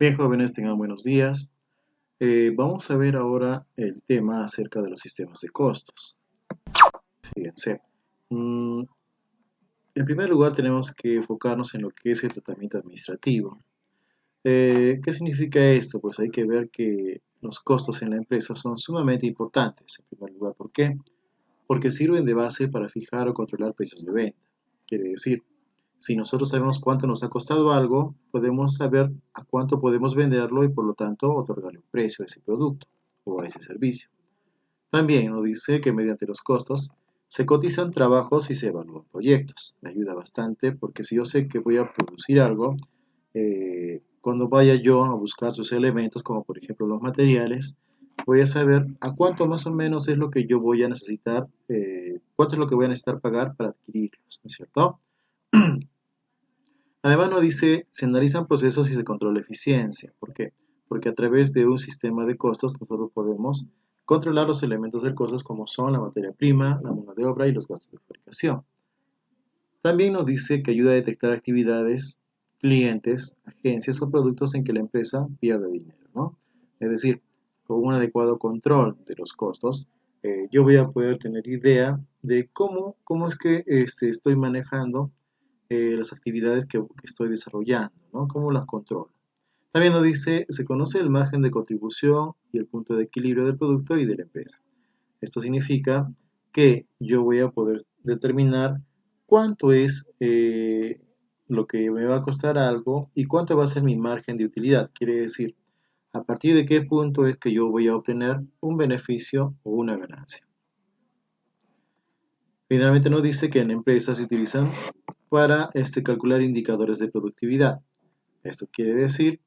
Bien, jóvenes, tengan buenos días. Vamos a ver ahora el tema acerca de los sistemas de costos. Fíjense, mm, en primer lugar tenemos que enfocarnos en lo que es el tratamiento administrativo. ¿Qué significa esto? Pues hay que ver que los costos en la empresa son sumamente importantes. En primer lugar, ¿por qué? Porque sirven de base para fijar o controlar precios de venta. Quiere decir, si nosotros sabemos cuánto nos ha costado algo, podemos saber a cuánto podemos venderlo y por lo tanto otorgarle un precio a ese producto o a ese servicio. También nos dice que mediante los costos se cotizan trabajos y se evalúan proyectos. Me ayuda bastante porque si yo sé que voy a producir algo, cuando vaya yo a buscar sus elementos, como por ejemplo los materiales, voy a saber a cuánto más o menos es lo que yo voy a necesitar, cuánto es lo que voy a necesitar pagar para adquirirlos, ¿no es cierto? Además nos dice, se analizan procesos y se controla eficiencia. ¿Por qué? Porque a través de un sistema de costos nosotros podemos controlar los elementos del costos como son la materia prima, la mano de obra y los gastos de fabricación. También nos dice que ayuda a detectar actividades, clientes, agencias o productos en que la empresa pierde dinero, ¿no? Es decir, con un adecuado control de los costos, yo voy a poder tener idea de cómo es que estoy manejando las actividades que estoy desarrollando, ¿no? ¿Cómo las controlo? También nos dice, se conoce el margen de contribución y el punto de equilibrio del producto y de la empresa. Esto significa que yo voy a poder determinar cuánto es lo que me va a costar algo y cuánto va a ser mi margen de utilidad. Quiere decir, a partir de qué punto es que yo voy a obtener un beneficio o una ganancia. Finalmente nos dice que en empresas se utilizan para calcular indicadores de productividad. Esto quiere decir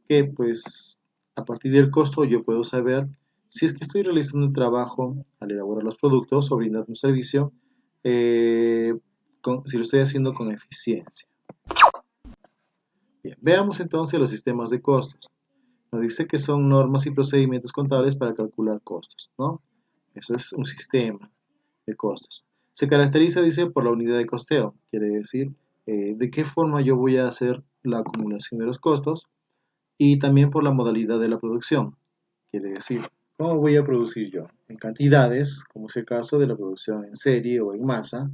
que pues a partir del costo yo puedo saber si es que estoy realizando un trabajo al elaborar los productos o brindando un servicio, eh, si lo estoy haciendo con eficiencia. Bien, veamos entonces los sistemas de costos. Nos dice que son normas y procedimientos contables para calcular costos, ¿no? Eso es un sistema de costos. Se caracteriza, dice, por la unidad de costeo, quiere decir de qué forma yo voy a hacer la acumulación de los costos y también por la modalidad de la producción. Quiere decir, ¿cómo voy a producir yo? En cantidades, como es el caso de la producción en serie o en masa,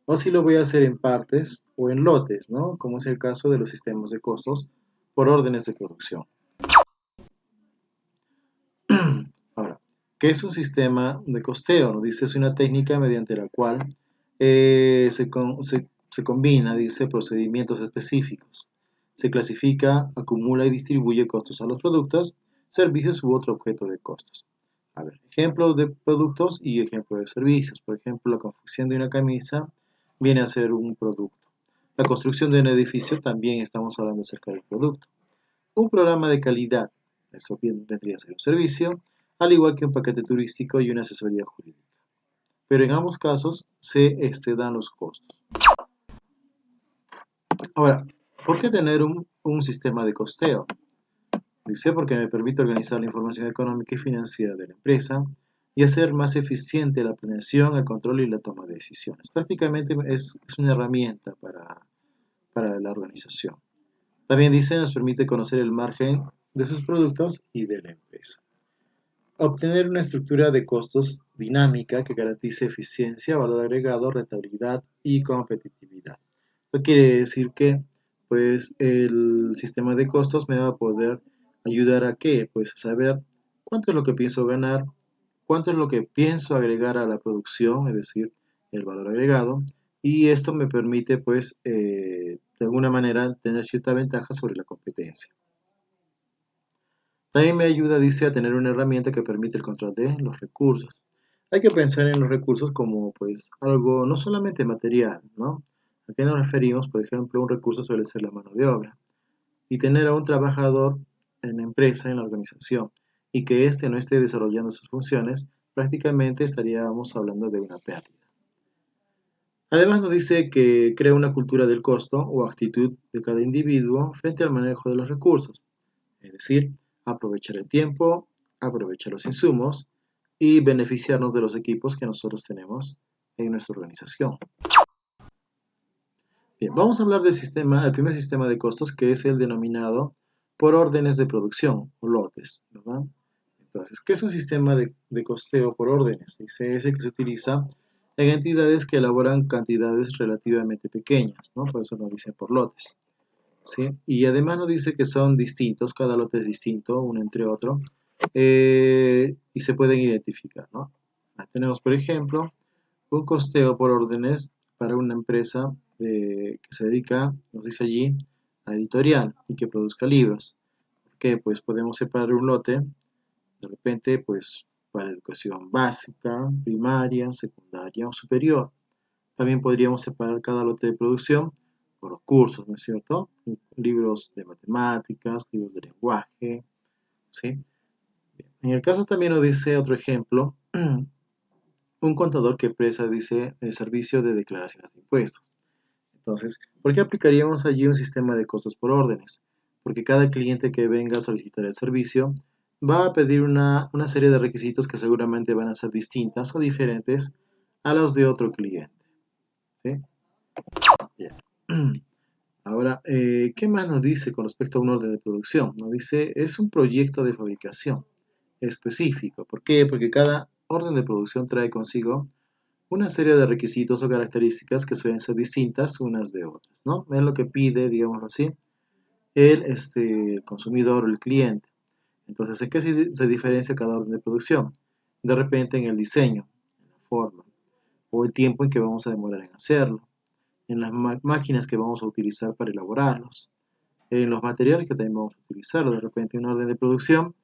o si lo voy a hacer en partes o en lotes, ¿no? Como es el caso de los sistemas de costos por órdenes de producción. Ahora, ¿qué es un sistema de costeo? Nos dice, es una técnica mediante la cual se combina, dice, procedimientos específicos. Se clasifica, acumula y distribuye costos a los productos, servicios u otro objeto de costos. A ver, ejemplos de productos y ejemplos de servicios. Por ejemplo, la confección de una camisa viene a ser un producto. La construcción de un edificio también estamos hablando acerca del producto. Un programa de calidad, eso vendría a ser un servicio, al igual que un paquete turístico y una asesoría jurídica. Pero en ambos casos se dan los costos. Ahora, ¿por qué tener un sistema de costeo? Dice porque me permite organizar la información económica y financiera de la empresa y hacer más eficiente la planeación, el control y la toma de decisiones. Prácticamente es una herramienta para la organización. También dice, nos permite conocer el margen de sus productos y de la empresa. Obtener una estructura de costos dinámica que garantice eficiencia, valor agregado, rentabilidad y competitividad. Esto quiere decir que pues, el sistema de costos me va a poder ayudar a qué? Pues a saber cuánto es lo que pienso ganar, cuánto es lo que pienso agregar a la producción, es decir, el valor agregado, y esto me permite pues de alguna manera tener cierta ventaja sobre la competencia. También me ayuda, dice, a tener una herramienta que permite el control de los recursos. Hay que pensar en los recursos como pues algo no solamente material, ¿no? ¿A qué nos referimos? Por ejemplo, un recurso suele ser la mano de obra y tener a un trabajador en la empresa, en la organización, y que éste no esté desarrollando sus funciones, prácticamente estaríamos hablando de una pérdida. Además nos dice que crea una cultura del costo o actitud de cada individuo frente al manejo de los recursos. Es decir, aprovechar el tiempo, aprovechar los insumos y beneficiarnos de los equipos que nosotros tenemos en nuestra organización. Bien, vamos a hablar del sistema, el primer sistema de costos, que es el denominado por órdenes de producción o lotes, ¿verdad? Entonces, ¿qué es un sistema de costeo por órdenes? Dice ese que se utiliza en entidades que elaboran cantidades relativamente pequeñas, ¿no? Por eso nos dice por lotes, ¿sí? Y además nos dice que son distintos, cada lote es distinto, uno entre otro, y se pueden identificar, ¿no? Tenemos, por ejemplo, un costeo por órdenes para una empresa que se dedica, nos dice allí, a editorial y que produzca libros. Que pues podemos separar un lote, de repente, pues para educación básica, primaria, secundaria o superior. También podríamos separar cada lote de producción por los cursos, ¿no es cierto? Libros de matemáticas, libros de lenguaje, ¿sí? En el caso también nos dice otro ejemplo, un contador que presta, dice, el servicio de declaraciones de impuestos. Entonces, ¿por qué aplicaríamos allí un sistema de costos por órdenes? Porque cada cliente que venga a solicitar el servicio va a pedir una serie de requisitos que seguramente van a ser distintas o diferentes a los de otro cliente, ¿sí? Bien. Ahora, ¿qué más nos dice con respecto a un orden de producción? Nos dice, es un proyecto de fabricación específico. ¿Por qué? Porque cada orden de producción trae consigo una serie de requisitos o características que suelen ser distintas unas de otras, ¿no? Es lo que pide, digámoslo así, el consumidor o el cliente. Entonces, ¿en qué se diferencia cada orden de producción? De repente en el diseño, en la forma, o el tiempo en que vamos a demorar en hacerlo, en las máquinas que vamos a utilizar para elaborarlos, en los materiales que también vamos a utilizar. De repente un orden de producción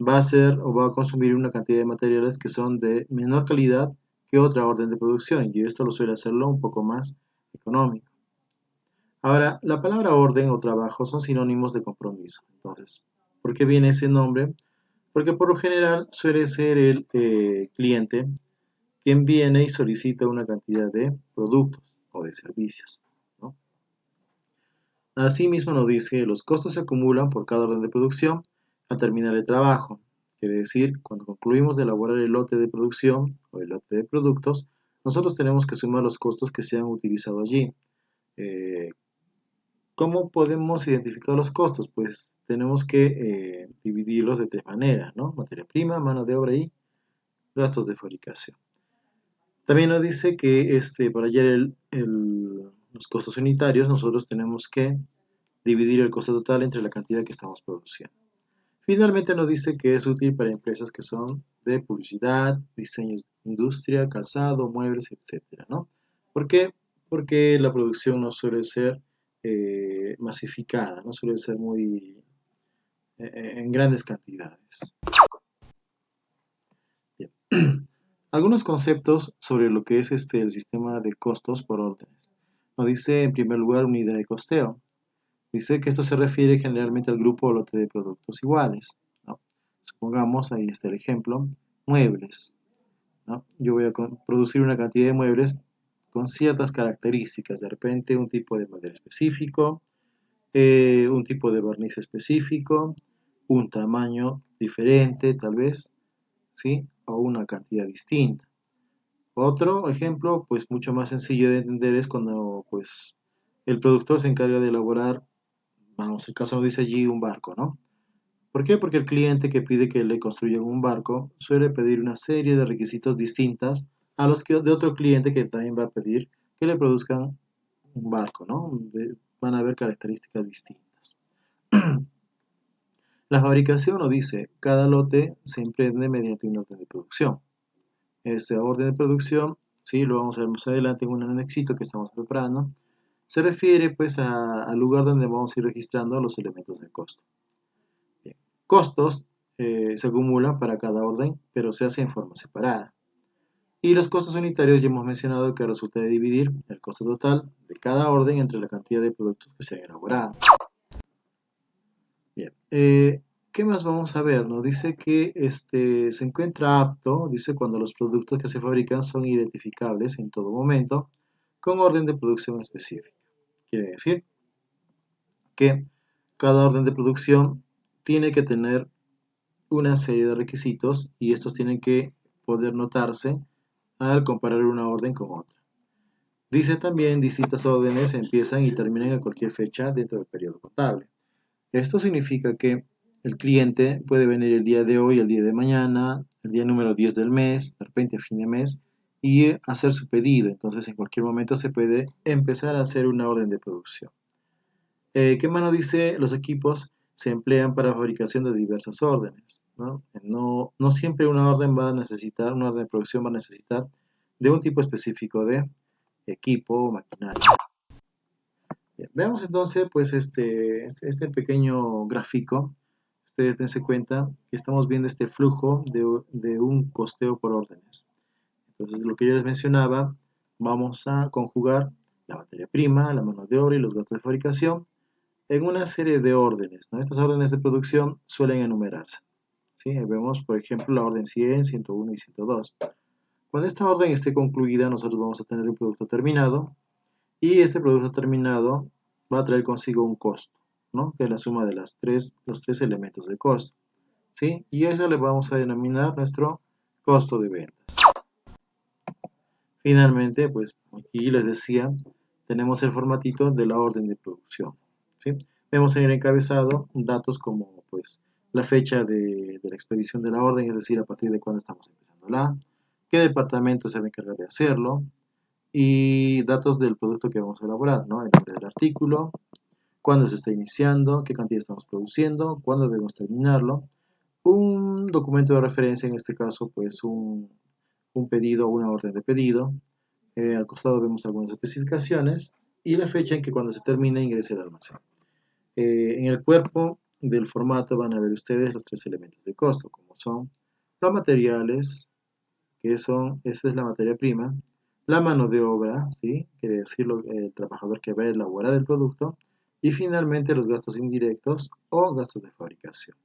va a ser o va a consumir una cantidad de materiales que son de menor calidad que otra orden de producción, y esto lo suele hacerlo un poco más económico. Ahora, la palabra orden o trabajo son sinónimos de compromiso. Entonces, ¿por qué viene ese nombre? Porque por lo general suele ser el cliente quien viene y solicita una cantidad de productos o de servicios, ¿no? Asimismo nos dice, los costos se acumulan por cada orden de producción al terminar el trabajo. Quiere decir, cuando concluimos de elaborar el lote de producción o el lote de productos, nosotros tenemos que sumar los costos que se han utilizado allí. Eh, ¿Cómo podemos identificar los costos? Pues tenemos que dividirlos de tres maneras, ¿no? Materia prima, mano de obra y gastos de fabricación. También nos dice que para hallar los costos unitarios, nosotros tenemos que dividir el costo total entre la cantidad que estamos produciendo. Finalmente nos dice que es útil para empresas que son de publicidad, diseños de industria, calzado, muebles, etcétera, ¿no? ¿Por qué? Porque la producción no suele ser masificada, no suele ser muy en grandes cantidades. Bien. Algunos conceptos sobre lo que es el sistema de costos por órdenes. Nos dice en primer lugar unidad de costeo. Dice que esto se refiere generalmente al grupo o lote de productos iguales, ¿no? Supongamos, ahí está el ejemplo, muebles, ¿no? Yo voy a producir una cantidad de muebles con ciertas características, de repente un tipo de madera específico, un tipo de barniz específico, un tamaño diferente tal vez, ¿sí? O una cantidad distinta. Otro ejemplo, pues mucho más sencillo de entender es cuando pues el productor se encarga de elaborar, vamos, el caso nos dice allí un barco, ¿no? ¿Por qué? Porque el cliente que pide que le construyan un barco suele pedir una serie de requisitos distintas a los que de otro cliente que también va a pedir que le produzcan un barco, ¿no? Van a haber características distintas. La fabricación nos dice, cada lote se emprende mediante un orden de producción. Este orden de producción, sí, lo vamos a ver más adelante en un anexito que estamos preparando, se refiere pues al lugar donde vamos a ir registrando los elementos del costo. Bien. Costos se acumulan para cada orden, pero se hace en forma separada. Y los costos unitarios ya hemos mencionado que resulta de dividir el costo total de cada orden entre la cantidad de productos que se han elaborado. Bien. ¿Qué más vamos a ver? Nos dice que se encuentra apto, dice cuando los productos que se fabrican son identificables en todo momento con orden de producción específica. Quiere decir que cada orden de producción tiene que tener una serie de requisitos y estos tienen que poder notarse al comparar una orden con otra. Dice también distintas órdenes empiezan y terminan a cualquier fecha dentro del periodo contable. Esto significa que el cliente puede venir el día de hoy, el día de mañana, el día número 10 del mes, de repente a fin de mes, y hacer su pedido. Entonces en cualquier momento se puede empezar a hacer una orden de producción. ¿Qué más nos dice? Los equipos se emplean para fabricación de diversas órdenes, ¿no? No siempre una orden va a necesitar, una orden de producción va a necesitar de un tipo específico de equipo o maquinaria. Bien, veamos entonces pues este pequeño gráfico. Ustedes dense cuenta que estamos viendo este flujo de un costeo por órdenes. Entonces, lo que yo les mencionaba, vamos a conjugar la materia prima, la mano de obra y los gastos de fabricación en una serie de órdenes, ¿no? Estas órdenes de producción suelen enumerarse, ¿sí? Ahí vemos, por ejemplo, la orden 100, 101 y 102. Cuando esta orden esté concluida, nosotros vamos a tener un producto terminado y este producto terminado va a traer consigo un costo, ¿no? Que es la suma de los tres elementos de costo, ¿sí? Y eso le vamos a denominar nuestro costo de ventas. Finalmente, pues aquí les decía, tenemos el formatito de la orden de producción, ¿sí? Vemos en el encabezado datos como pues la fecha de la expedición de la orden, es decir, a partir de cuándo estamos empezándola, qué departamento se va a encargar de hacerlo y datos del producto que vamos a elaborar, ¿no? El nombre del artículo, cuándo se está iniciando, qué cantidad estamos produciendo, cuándo debemos terminarlo, un documento de referencia, en este caso pues un pedido o una orden de pedido. Al costado vemos algunas especificaciones y la fecha en que cuando se termine ingrese al almacén. En el cuerpo del formato van a ver ustedes los tres elementos de costo, como son los materiales, que son, esta es la materia prima, la mano de obra, ¿sí? Quiere decir el trabajador que va a elaborar el producto, y finalmente los gastos indirectos o gastos de fabricación.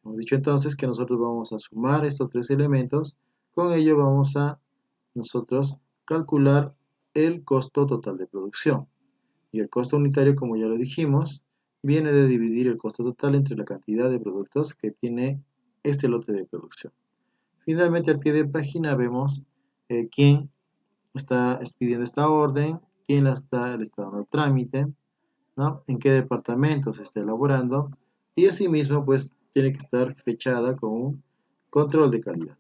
Hemos dicho entonces que nosotros vamos a sumar estos tres elementos, con ello vamos a nosotros calcular el costo total de producción. Y el costo unitario, como ya lo dijimos, viene de dividir el costo total entre la cantidad de productos que tiene este lote de producción. Finalmente, al pie de página vemos quién está pidiendo esta orden, quién le está dando el trámite, ¿no? En qué departamento se está elaborando y asimismo pues tiene que estar fechada con un control de calidad.